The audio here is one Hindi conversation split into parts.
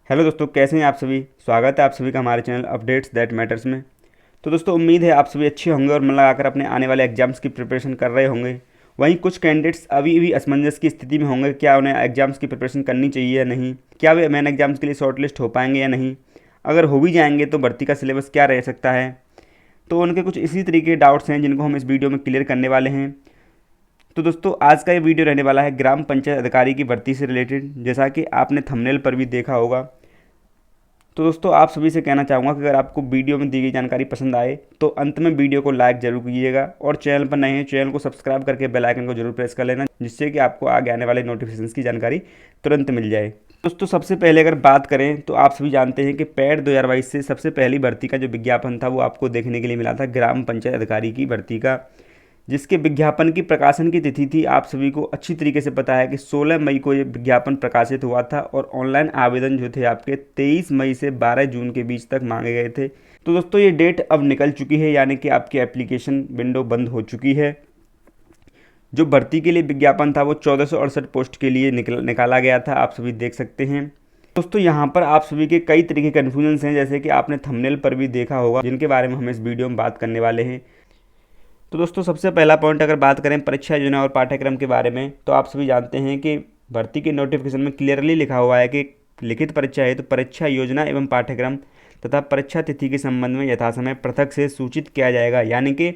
हेलो दोस्तों, कैसे हैं आप सभी। स्वागत है आप सभी का हमारे चैनल अपडेट्स दैट मैटर्स में। तो दोस्तों, उम्मीद है आप सभी अच्छे होंगे और मन लगाकर अपने आने वाले एग्जाम्स की प्रिपरेशन कर रहे होंगे। वहीं कुछ कैंडिडेट्स अभी भी असमंजस की स्थिति में होंगे, क्या उन्हें एग्जाम्स की प्रिपरेशन करनी चाहिए या नहीं, क्या वे मेन एग्जाम्स के लिए शॉर्ट लिस्ट हो पाएंगे या नहीं, अगर हो भी जाएंगे तो भर्ती का सिलेबस क्या रह सकता है। तो उनके कुछ इसी तरीके के डाउट्स हैं जिनको हम इस वीडियो में क्लियर करने वाले हैं। तो दोस्तों, आज का ये वीडियो रहने वाला है ग्राम पंचायत अधिकारी की भर्ती से रिलेटेड, जैसा कि आपने थंबनेल पर भी देखा होगा। तो दोस्तों, आप सभी से कहना चाहूँगा कि अगर आपको वीडियो में दी गई जानकारी पसंद आए तो अंत में वीडियो को लाइक जरूर कीजिएगा और चैनल पर नए हैं चैनल को सब्सक्राइब करके बेल आइकन को जरूर प्रेस कर लेना, जिससे कि आपको आगे आने वाले नोटिफिकेशंस की जानकारी तुरंत मिल जाए। दोस्तों, सबसे पहले अगर बात करें तो आप सभी जानते हैं कि पैड 2022 से सबसे पहली भर्ती का जो विज्ञापन था वो आपको देखने के लिए मिला था ग्राम पंचायत अधिकारी की भर्ती का, जिसके विज्ञापन की प्रकाशन की तिथि थी, आप सभी को अच्छी तरीके से पता है कि 16 मई को ये विज्ञापन प्रकाशित हुआ था और ऑनलाइन आवेदन जो थे आपके 23 मई से 12 जून के बीच तक मांगे गए थे। तो दोस्तों, ये डेट अब निकल चुकी है, यानी कि आपकी एप्लीकेशन विंडो बंद हो चुकी है। जो भर्ती के लिए विज्ञापन था वो 1468 पोस्ट के लिए निकाला गया था, आप सभी देख सकते हैं। दोस्तों, यहाँ पर आप सभी के कई तरीके के कन्फ्यूजन्स हैं, जैसे कि आपने थंबनेल पर भी देखा होगा, जिनके बारे में हम इस वीडियो में बात करने वाले हैं। तो दोस्तों, सबसे पहला पॉइंट अगर बात करें परीक्षा योजना और पाठ्यक्रम के बारे में, तो आप सभी जानते हैं कि भर्ती के नोटिफिकेशन में क्लियरली लिखा हुआ है कि लिखित परीक्षा है तो परीक्षा योजना एवं पाठ्यक्रम तथा परीक्षा तिथि के संबंध में यथासमय पृथक से सूचित किया जाएगा। यानी कि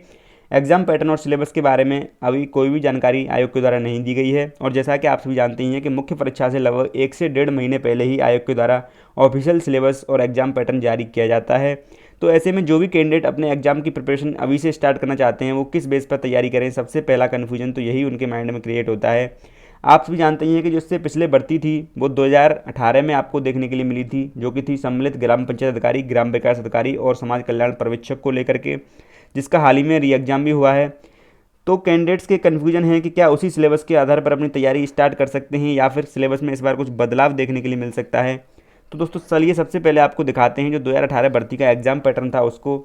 एग्जाम पैटर्न और सिलेबस के बारे में अभी कोई भी जानकारी आयोग के द्वारा नहीं दी गई है। और जैसा कि आप सभी जानते ही हैं कि मुख्य परीक्षा से लगभग 1 से 1.5 महीने पहले ही आयोग के द्वारा ऑफिशियल सिलेबस और एग्जाम पैटर्न जारी किया जाता है। तो ऐसे में जो भी कैंडिडेट अपने एग्जाम की प्रिपरेशन अभी से स्टार्ट करना चाहते हैं वो किस बेस पर तैयारी करें, सबसे पहला कन्फ्यूजन तो यही उनके माइंड में क्रिएट होता है। आप सभी जानते ही हैं कि जो इससे पिछले भर्ती थी वो 2018 में आपको देखने के लिए मिली थी, जो कि थी सम्मिलित ग्राम पंचायत अधिकारी, ग्राम विकास अधिकारी और समाज कल्याण पर्यवेक्षक को लेकर के, जिसका हाल ही में री एग्जाम भी हुआ है। तो कैंडिडेट्स के कन्फ्यूजन है कि क्या उसी सिलेबस के आधार पर अपनी तैयारी स्टार्ट कर सकते हैं या फिर सिलेबस में इस बार कुछ बदलाव देखने के लिए मिल सकता है। तो दोस्तों, चलिए सबसे पहले आपको दिखाते हैं जो 2018 भर्ती का एग्जाम पैटर्न था उसको।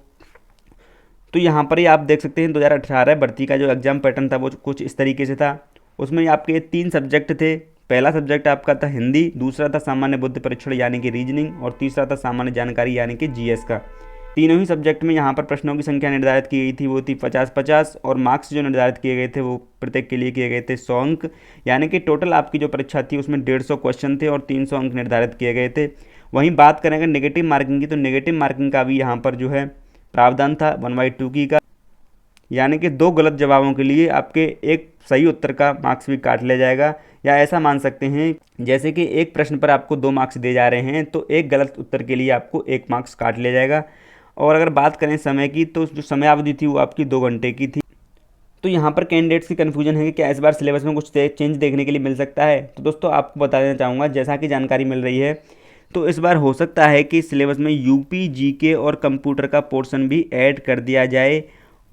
तो यहाँ पर ही आप देख सकते हैं 2018 भर्ती का जो एग्जाम पैटर्न था वो कुछ इस तरीके से था। उसमें आपके 3 सब्जेक्ट थे। पहला सब्जेक्ट आपका था हिंदी, दूसरा था सामान्य बुद्धि परीक्षण यानी कि रीजनिंग, और तीसरा था सामान्य जानकारी यानी कि जीएस का। तीनों ही सब्जेक्ट में यहाँ पर प्रश्नों की संख्या निर्धारित की गई थी, वो थी 50-50, और मार्क्स जो निर्धारित किए गए थे वो प्रत्येक के लिए किए गए थे 100 अंक। यानी कि टोटल आपकी जो परीक्षा थी उसमें 150 क्वेश्चन थे और 300 अंक निर्धारित किए गए थे। वहीं बात करेंगे नेगेटिव मार्किंग की, तो नेगेटिव मार्किंग का भी यहाँ पर जो है प्रावधान था 1/2 की का, यानी कि 2 गलत जवाबों के लिए आपके एक सही उत्तर का मार्क्स भी काट लिया जाएगा। या ऐसा मान सकते हैं जैसे कि एक प्रश्न पर आपको 2 मार्क्स दिए जा रहे हैं तो एक गलत उत्तर के लिए आपको 1 मार्क्स काट लिया जाएगा। और अगर बात करें समय की, तो जो समय अवधि थी वो आपकी 2 घंटे की थी। तो यहाँ पर कैंडिडेट्स की कन्फ्यूजन है कि क्या इस बार सिलेबस में कुछ चेंज देखने के लिए मिल सकता है। तो दोस्तों, आपको बता देना चाहूँगा, जैसा कि जानकारी मिल रही है तो इस बार हो सकता है कि सिलेबस में यूपी, जीके और कंप्यूटर का पोर्शन भी ऐड कर दिया जाए।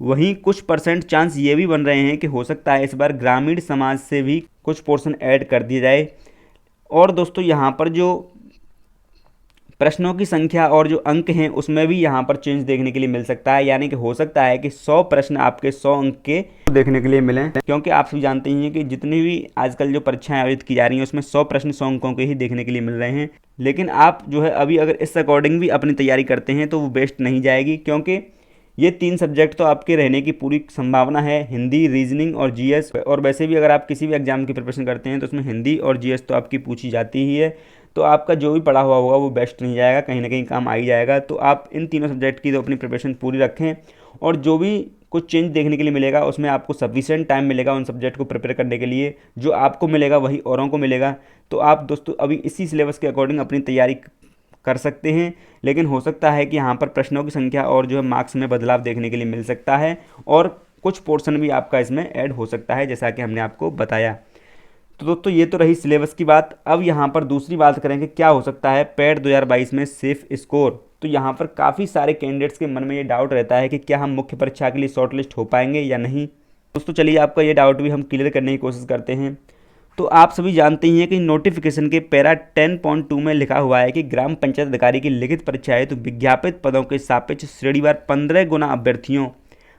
वहीं कुछ परसेंट चांस ये भी बन रहे हैं कि हो सकता है इस बार ग्रामीण समाज से भी कुछ पोर्शन ऐड कर दिया जाए। और दोस्तों, यहाँ पर जो प्रश्नों की संख्या और जो अंक हैं उसमें भी यहाँ पर चेंज देखने के लिए मिल सकता है। यानी कि हो सकता है कि 100 प्रश्न आपके 100 अंक के देखने के लिए मिलें, क्योंकि आप सभी जानते ही हैं कि जितनी भी आजकल जो परीक्षाएं आयोजित की जा रही हैं उसमें 100 प्रश्न 100 अंकों के ही देखने के लिए मिल रहे हैं। लेकिन आप जो है अभी अगर इस अकॉर्डिंग भी अपनी तैयारी करते हैं तो वो बेस्ट नहीं जाएगी, क्योंकि ये 3 सब्जेक्ट तो आपके रहने की पूरी संभावना है, हिंदी, रीजनिंग और जीएस। और वैसे भी अगर आप किसी भी एग्जाम की प्रिपरेशन करते हैं तो उसमें हिंदी और जीएस तो आपकी पूछी जाती ही है। तो आपका जो भी पढ़ा हुआ होगा वो बेस्ट नहीं जाएगा, कहीं ना कहीं काम आ ही जाएगा। तो आप इन तीनों सब्जेक्ट की तो अपनी प्रिपरेशन पूरी रखें, और जो भी कुछ चेंज देखने के लिए मिलेगा उसमें आपको सफिशिएंट टाइम मिलेगा उन सब्जेक्ट को प्रिपेयर करने के लिए। जो आपको मिलेगा वही औरों को मिलेगा। तो आप दोस्तों अभी इसी सिलेबस के अकॉर्डिंग अपनी तैयारी कर सकते हैं, लेकिन हो सकता है कि यहाँ पर प्रश्नों की संख्या और जो है मार्क्स में बदलाव देखने के लिए मिल सकता है, और कुछ पोर्शन भी आपका इसमें ऐड हो सकता है, जैसा कि हमने आपको बताया। तो दोस्तों, ये तो रही सिलेबस की बात। अब यहाँ पर दूसरी बात करेंगे क्या हो सकता है पैड 2022 में सेफ स्कोर। तो यहाँ पर काफ़ी सारे कैंडिडेट्स के मन में ये डाउट रहता है कि क्या हम मुख्य परीक्षा के लिए शॉर्ट लिस्ट हो पाएंगे या नहीं। दोस्तों, चलिए आपका ये डाउट भी हम क्लियर करने की कोशिश करते हैं। तो आप सभी जानते ही हैं कि नोटिफिकेशन के पैरा 10.2 में लिखा हुआ है कि ग्राम पंचायत अधिकारी की लिखित परीक्षा है तो विज्ञापित पदों के सापेक्ष श्रेणीवार 15 गुना अभ्यर्थियों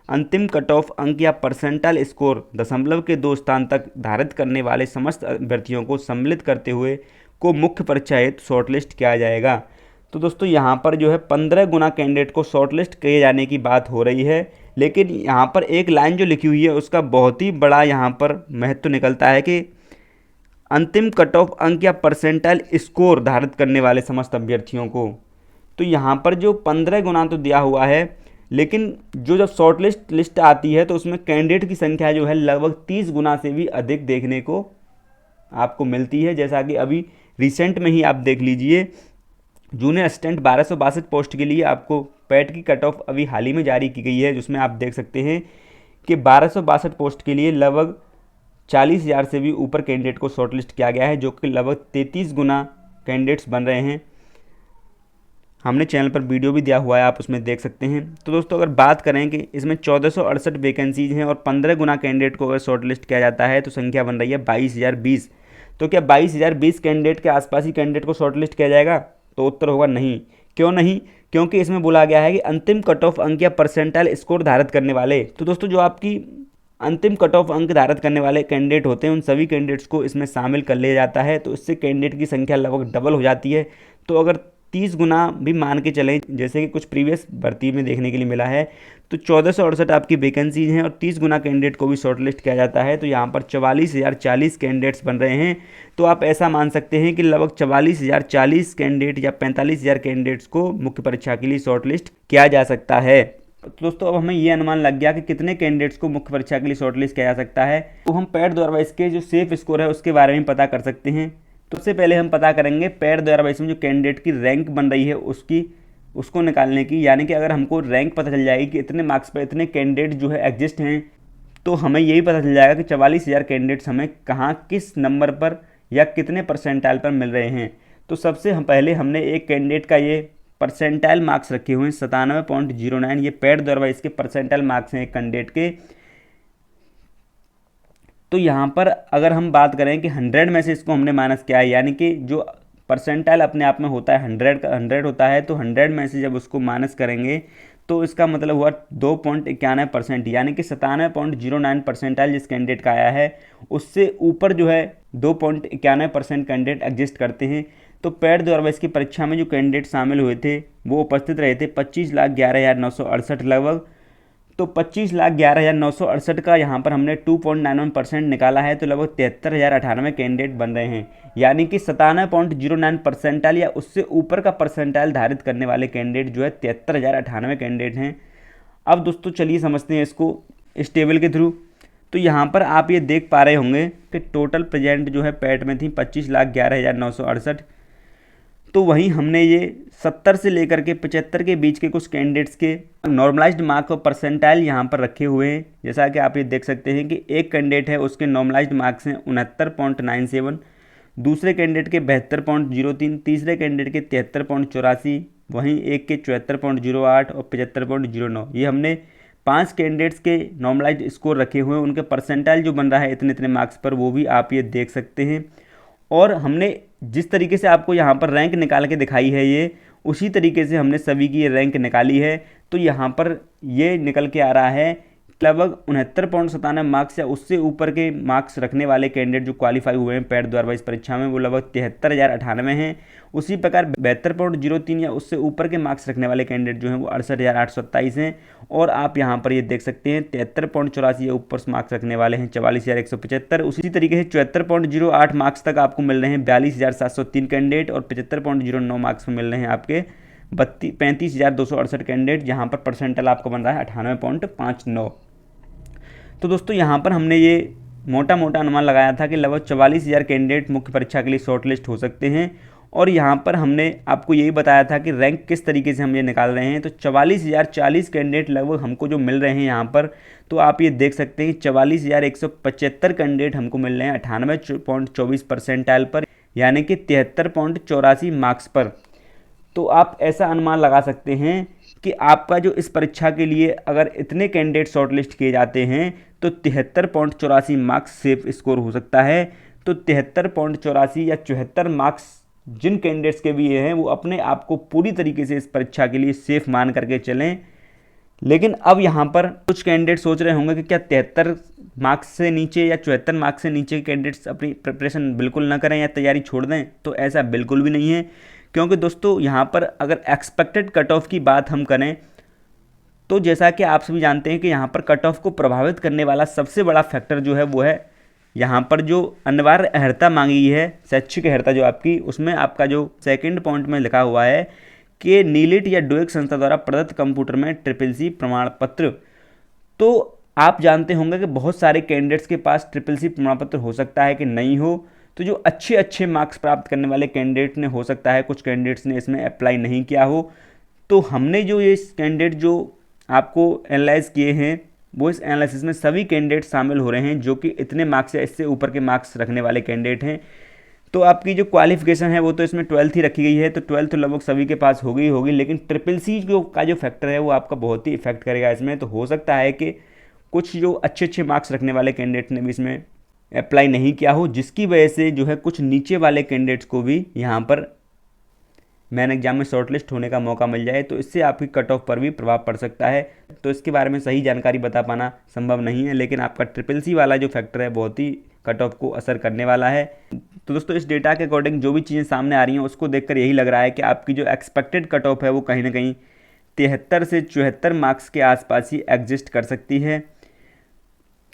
अंतिम कट ऑफ अंक या परसेंटाइल स्कोर 0.2 स्थान तक धारित करने वाले समस्त अभ्यर्थियों को सम्मिलित करते हुए को मुख्य परीक्षा हेतु शॉर्टलिस्ट किया जाएगा। तो दोस्तों यहाँ पर जो है 15 गुना कैंडिडेट को शॉर्टलिस्ट किए जाने की बात हो रही है, लेकिन यहाँ पर एक लाइन जो लिखी हुई है उसका बहुत ही बड़ा यहाँ पर महत्व निकलता है कि अंतिम कट ऑफ अंक या परसेंटाइल स्कोर धारित करने वाले समस्त अभ्यर्थियों को। तो यहाँ पर जो 15 गुना तो दिया हुआ है, लेकिन जो जब शॉर्ट लिस्ट आती है तो उसमें कैंडिडेट की संख्या जो है लगभग 30 गुना से भी अधिक देखने को आपको मिलती है। जैसा कि अभी रिसेंट में ही आप देख लीजिए, जूनियर असिस्टेंट 1262 पोस्ट के लिए आपको पैट की कट ऑफ अभी हाल ही में जारी की गई है, जिसमें आप देख सकते हैं कि 1262 पोस्ट के लिए लगभग 40,000 से भी ऊपर कैंडिडेट को शॉर्टलिस्ट किया गया है, जो कि लगभग 33 गुना कैंडिडेट्स बन रहे हैं। हमने चैनल पर वीडियो भी दिया हुआ है, आप उसमें देख सकते हैं। तो दोस्तों अगर बात करें कि इसमें 1468 वैकेंसीज हैं और 15 गुना कैंडिडेट को अगर शॉर्टलिस्ट किया जाता है तो संख्या बन रही है 22,020। तो क्या 22,020 कैंडिडेट के आसपास ही कैंडिडेट को शॉर्टलिस्ट किया जाएगा? तो उत्तर होगा नहीं। क्यों नहीं? क्योंकि इसमें बोला गया है कि अंतिम कट ऑफ अंक या परसेंटाइल स्कोर धारित करने वाले। तो दोस्तों जो आपकी अंतिम कट ऑफ अंक धारित करने वाले कैंडिडेट होते हैं उन सभी कैंडिडेट्स को इसमें शामिल कर लिया जाता है, तो इससे कैंडिडेट की संख्या लगभग डबल हो जाती है। तो अगर 30 गुना भी मान के चलें, जैसे कि कुछ प्रीवियस भर्ती में देखने के लिए मिला है, तो 1468 आपकी वैकेंसीज हैं और 30 गुना कैंडिडेट को भी शॉर्टलिस्ट किया जाता है, तो यहाँ पर 44,040 कैंडिडेट्स बन रहे हैं। तो आप ऐसा मान सकते हैं कि लगभग 44,040 कैंडिडेट या 45,000 कैंडिडेट्स को मुख्य परीक्षा के लिए शॉर्टलिस्ट किया जा सकता है। तो दोस्तों अब हमें ये अनुमान लग गया कि कितने कैंडिडेट्स को मुख्य परीक्षा के लिए शॉर्टलिस्ट किया जा सकता है, तो हम पैट द्वारा इसके जो सेफ स्कोर है उसके बारे में पता कर सकते हैं। तो सबसे पहले हम पता करेंगे पैट द्वारा इसमें जो कैंडिडेट की रैंक बन रही है उसको निकालने की, यानी कि अगर हमको रैंक पता चल जाएगी कि इतने मार्क्स पर इतने कैंडिडेट जो है एग्जिस्ट हैं, तो हमें यही पता चल जाएगा कि 44,000 कैंडिडेट्स हमें कहाँ किस नंबर पर या कितने परसेंटाइल पर मिल रहे हैं। तो सबसे पहले हमने एक कैंडिडेट का ये परसेंटाइल मार्क्स रखे हुए हैं 97.09, ये पैट द्वारा इसके परसेंटाइल मार्क्स हैं एक कैंडिडेट के। तो यहाँ पर अगर हम बात करें कि 100 में से इसको हमने माइनस किया है, यानी कि जो परसेंटाइल अपने आप में होता है 100 होता है, तो 100 में से जब उसको माइनस करेंगे तो इसका मतलब हुआ 2.91%, यानी कि 97.09 परसेंटाइल जिस कैंडिडेट का आया है उससे ऊपर जो है 2.91% कैंडिडेट एग्जिस्ट करते हैं। तो पैट द्वारा इसकी परीक्षा में जो कैंडिडेट शामिल हुए थे वो उपस्थित रहे थे 25,11,968 लगभग। तो 25,11,968 का यहाँ पर हमने 2.91% निकाला है, तो लगभग 73,098 कैंडिडेट बन रहे हैं, यानी कि 97.09 परसेंटाइल या उससे ऊपर का परसेंटाइल धारित करने वाले कैंडिडेट जो है 73,098 कैंडिडेट हैं। अब दोस्तों चलिए समझते हैं इसको इस टेबल के थ्रू। तो यहाँ पर आप ये देख पा रहे होंगे कि टोटल प्रेजेंट जो है पैट में थी 25,11,968। तो वहीं हमने ये 70 से लेकर के 75 के बीच के कुछ कैंडिडेट्स के नॉर्मलाइज्ड मार्क और परसेंटाइल यहाँ पर रखे हुए हैं। जैसा कि आप ये देख सकते हैं कि एक कैंडिडेट है उसके नॉर्मलाइज्ड मार्क्स हैं 69.97, दूसरे कैंडिडेट के 72.03, तीसरे कैंडिडेट के 73.84, वहीं एक के 74.08 और 75.09। ये हमने 5 कैंडिडेट्स के नॉर्मलाइज्ड स्कोर रखे हुए हैं, उनके परसेंटाइल जो बन रहा है इतने इतने मार्क्स पर, वो भी आप ये देख सकते हैं। और हमने जिस तरीके से आपको यहाँ पर रैंक निकाल के दिखाई है ये उसी तरीके से हमने सभी की ये रैंक निकाली है। तो यहाँ पर ये निकल के आ रहा है लगभग 69.97 मार्क्स या उससे ऊपर के मार्क्स रखने वाले कैंडिडेट जो क्वालिफाई हुए हैं पैट द्वारा इस परीक्षा में वो लगभग 73,098 हैं। उसी प्रकार 72.03 या उससे ऊपर के मार्क्स रखने वाले कैंडिडेट जो हैं वो 68,827 हैं। और आप यहाँ पर ये देख सकते हैं 73.84 या ऊपर मार्क्स रखने वाले हैं 44,175। उसी तरीके से 74.08 मार्क्स तक आपको मिल रहे हैं 42,703 कैंडिडेट और 75.09 मार्क्स में मिल रहे हैं आपके 35,268 कैंडिडेट, जहाँ पर परसेंटाइल आपको बन रहा है 98.59। तो दोस्तों यहाँ पर हमने ये मोटा मोटा अनुमान लगाया था कि लगभग 44,000 कैंडिडेट मुख्य परीक्षा के लिए शॉर्टलिस्ट हो सकते हैं। और यहाँ पर हमने आपको यही बताया था कि रैंक किस तरीके से हम ये निकाल रहे हैं। तो 44,040 कैंडिडेट लगभग हमको जो मिल रहे हैं यहाँ पर, तो आप ये देख सकते हैं 44,175 कैंडिडेट हमको मिल रहे हैं 98.24 परसेंटाइल पर, यानी कि 73.84 मार्क्स पर। तो आप ऐसा अनुमान लगा सकते हैं कि आपका जो इस परीक्षा के लिए अगर इतने कैंडिडेट शॉर्टलिस्ट किए जाते हैं तो 73.84 मार्क्स सेफ स्कोर हो सकता है। तो 73.84 या 74 मार्क्स जिन कैंडिडेट्स के भी हैं वो अपने आप को पूरी तरीके से इस परीक्षा के लिए सेफ मान करके चलें, लेकिन अब यहाँ पर कुछ कैंडिडेट सोच रहे होंगे कि क्या 73 मार्क्स से नीचे या 74 मार्क्स से नीचे के कैंडिडेट्स अपनी प्रिपरेशन बिल्कुल ना करें या तैयारी छोड़ दें। तो ऐसा बिल्कुल भी नहीं है, क्योंकि दोस्तों यहाँ पर अगर एक्सपेक्टेड कट ऑफ की बात हम करें तो जैसा कि आप सभी जानते हैं कि यहाँ पर कट ऑफ को प्रभावित करने वाला सबसे बड़ा फैक्टर जो है वो है यहाँ पर जो अनिवार्य अर्हता मांगी गई है, शैक्षिक अर्हता जो आपकी, उसमें आपका जो सेकंड पॉइंट में लिखा हुआ है कि नीलिट या डोएक संस्था द्वारा प्रदत्त कंप्यूटर में CCC प्रमाण पत्र। तो आप जानते होंगे कि बहुत सारे कैंडिडेट्स के पास CCC प्रमाण पत्र हो सकता है कि नहीं हो। तो जो अच्छे अच्छे मार्क्स प्राप्त करने वाले कैंडिडेट ने, हो सकता है कुछ कैंडिडेट्स ने इसमें अप्लाई नहीं किया हो। तो हमने जो ये कैंडिडेट जो आपको एनालाइज किए हैं, वो इस एनालिसिस में सभी कैंडिडेट शामिल हो रहे हैं जो कि इतने मार्क्स या इससे ऊपर के मार्क्स रखने वाले कैंडिडेट हैं। तो आपकी जो क्वालिफिकेशन है वो तो इसमें 12th ही रखी गई है, तो 12th तो लगभग सभी के पास होगी, लेकिन CCC का जो फैक्टर है वो आपका बहुत ही इफेक्ट करेगा इसमें। तो हो सकता है कि कुछ जो अच्छे अच्छे मार्क्स रखने वाले कैंडिडेट ने भी इसमें अप्लाई नहीं किया हो, जिसकी वजह से जो है कुछ नीचे वाले कैंडिडेट्स को भी यहाँ पर मेन एग्जाम में शॉर्टलिस्ट होने का मौका मिल जाए। तो इससे आपकी कट ऑफ पर भी प्रभाव पड़ सकता है। तो इसके बारे में सही जानकारी बता पाना संभव नहीं है, लेकिन आपका CCC वाला जो फैक्टर है बहुत ही कट ऑफ को असर करने वाला है। तो दोस्तों इस डेटा के अकॉर्डिंग जो भी चीज़ें सामने आ रही हैं उसको देखकर यही लग रहा है कि आपकी जो एक्सपेक्टेड कट ऑफ है वो कहीं ना कहीं 73 से 74 मार्क्स के आसपास ही एग्जिस्ट कर सकती है।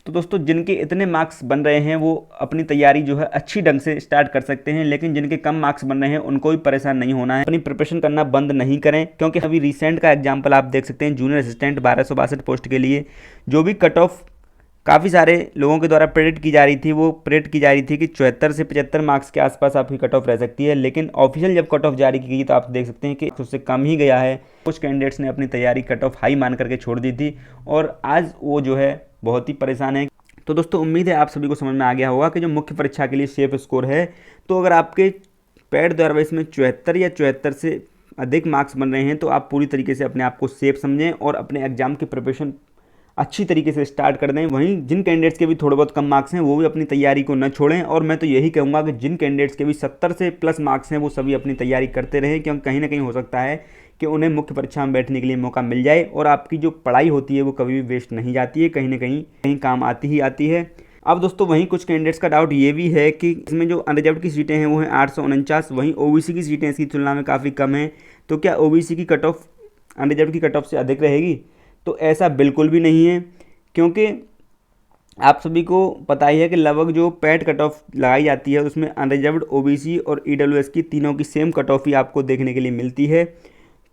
तो दोस्तों जिनके इतने मार्क्स बन रहे हैं वो अपनी तैयारी जो है अच्छी ढंग से स्टार्ट कर सकते हैं, लेकिन जिनके कम मार्क्स बन रहे हैं उनको भी परेशान नहीं होना है, अपनी प्रिपरेशन करना बंद नहीं करें। क्योंकि अभी रिसेंट का एग्जांपल आप देख सकते हैं, जूनियर असिस्टेंट 1262 पोस्ट के लिए जो भी कट ऑफ काफ़ी सारे लोगों के द्वारा प्रेडिक्ट की जा रही थी, वो प्रेडिक्ट की जा रही थी कि 74 से 75 मार्क्स के आसपास आपकी कट ऑफ रह सकती है। लेकिन ऑफिशियल जब कट ऑफ जारी की गई तो आप देख सकते हैं कि उससे कम ही गया है। कुछ कैंडिडेट्स ने अपनी तैयारी कट ऑफ हाई मान करके छोड़ दी थी और आज वो जो है बहुत ही परेशान है। तो दोस्तों उम्मीद है आप सभी को समझ में आ गया होगा कि जो मुख्य परीक्षा के लिए सेफ स्कोर है, तो अगर आपके पैड द्वारा इसमें 74 या 74 से अधिक मार्क्स बन रहे हैं तो आप पूरी तरीके से अपने आप को सेफ समझें और अपने एग्जाम की प्रिपरेशन अच्छी तरीके से स्टार्ट कर दें। वहीं जिन कैंडिडेट्स के भी थोड़े बहुत कम मार्क्स हैं वो भी अपनी तैयारी को न छोड़ें, और मैं तो यही कहूँगा कि जिन कैंडिडेट्स के भी 70 से प्लस मार्क्स हैं वो सभी अपनी तैयारी करते रहें, क्योंकि कहीं ना कहीं हो सकता है कि उन्हें मुख्य परीक्षा में बैठने के लिए मौका मिल जाए और आपकी जो पढ़ाई होती है वो कभी भी वेस्ट नहीं जाती है, कहीं ना कहीं काम आती ही आती है। अब दोस्तों वहीं कुछ कैंडिडेट्स का डाउट ये भी है कि इसमें जो अनरिजर्व्ड की सीटें हैं वो हैं 849, वहीं ओबीसी की सीटें इसकी तुलना में काफ़ी कम हैं। तो क्या ओबीसी की कट ऑफ अनरिजर्व्ड की कट ऑफ से अधिक रहेगी? तो ऐसा बिल्कुल भी नहीं है, क्योंकि आप सभी को पता ही है कि लगभग जो पैट कट ऑफ लगाई जाती है उसमें अनरिजर्व्ड, ओबीसी और ईडब्ल्यूएस की तीनों की सेम कट ऑफ ही आपको देखने के लिए मिलती है।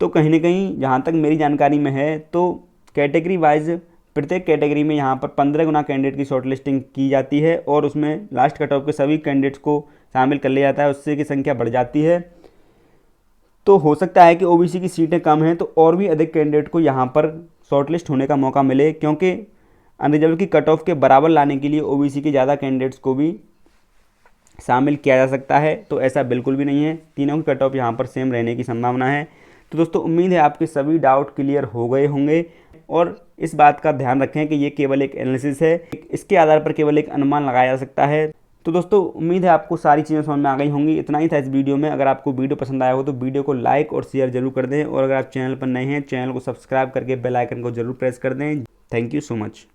तो कहीं ना कहीं जहाँ तक मेरी जानकारी में है तो कैटेगरी वाइज प्रत्येक कैटेगरी में यहाँ पर 15 गुना कैंडिडेट की शॉर्ट लिस्टिंग की जाती है और उसमें लास्ट कट ऑफ के सभी कैंडिडेट्स को शामिल कर लिया जाता है, उससे की संख्या बढ़ जाती है। तो हो सकता है कि ओबीसी की सीटें कम हैं तो और भी अधिक कैंडिडेट को यहाँ पर शॉर्टलिस्ट होने का मौका मिले, क्योंकि अनरिजर्व की कट ऑफ के बराबर लाने के लिए ओबीसी के ज़्यादा कैंडिडेट्स को भी शामिल किया जा सकता है। तो ऐसा बिल्कुल भी नहीं है, तीनों की कट ऑफ यहाँ पर सेम रहने की संभावना है। तो दोस्तों उम्मीद है आपके सभी डाउट क्लियर हो गए होंगे, और इस बात का ध्यान रखें कि ये केवल एक एनालिसिस है, इसके आधार पर केवल एक अनुमान लगाया जा सकता है। तो दोस्तों उम्मीद है आपको सारी चीज़ें समझ में आ गई होंगी। इतना ही था इस वीडियो में। अगर आपको वीडियो पसंद आया हो तो वीडियो को लाइक और शेयर जरूर कर दें, और अगर आप चैनल पर नए हैं चैनल को सब्सक्राइब करके बेल आइकन को जरूर प्रेस कर दें। Thank you so much.